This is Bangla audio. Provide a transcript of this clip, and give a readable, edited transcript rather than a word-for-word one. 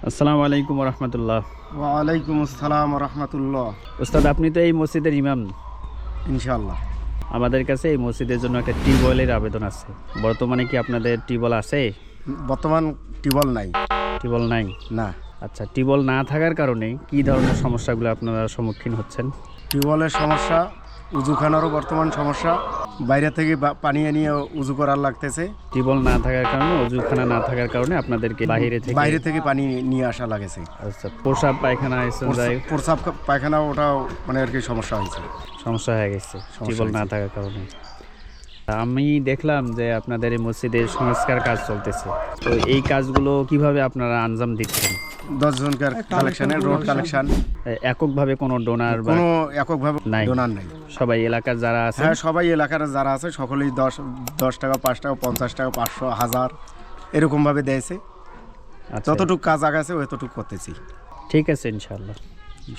আসসালামু আলাইকুম রহমতুল্লাহ। ওয়ালাইকুম আসসালাম রহমতুল্লাহ। উস্তাদ, আপনি তো এই মসজিদের ইমাম। ইনশাআল্লাহ। আমাদের কাছে এই মসজিদের জন্য একটা টিউবওয়েলের আবেদন আছে। বর্তমানে কি আপনাদের টিউবওয়েল আছে? বর্তমান টিউবওয়েল নাই। টিউবওয়েল নাই? না, আচ্ছা, টিউবওয়েল না থাকার কারণে কি ধরনের সমস্যাগুলো আপনারা সম্মুখীন হচ্ছেন? টিউবওয়েলের সমস্যা, উজুখানারও বর্তমান সমস্যা। বাইরে থেকে পানি নিয়ে উজু করার লাগতেছে। টিউবওয়েল না থাকার কারণে, অজুখানা না থাকার কারণে আপনাদেরকে বাইরে থেকে পানি নিয়ে আসা লাগেছে। আচ্ছা, প্রসাব পায়খানা প্রসাব পায়খানা ওটাও মানে আর কি সমস্যা হয়েছে। সমস্যা হয়ে গেছে টিউবওয়েল না থাকার কারণে। আমি দেখলাম যে আপনাদের এই মসজিদের সংস্কার কাজ চলতেছে, তো এই কাজগুলো কিভাবে আপনারা আঞ্জাম দিচ্ছেন? 10 জনকার কালেকশনের রোড কালেকশন। এককভাবে কোনো ডোনার বা কোনো এককভাবে নাই? ডোনার নাই। সবাই এলাকার যারা আছে? হ্যাঁ, সবাই এলাকার যারা আছে সকলেই 10 টাকা, 5 টাকা, 50 টাকা, 500, 1000 এরকমভাবে দিয়েছে। আচ্ছা, যতটুকু কাজ আগাছে অতটুকু করতেছি। ঠিক আছে, ইনশাআল্লাহ।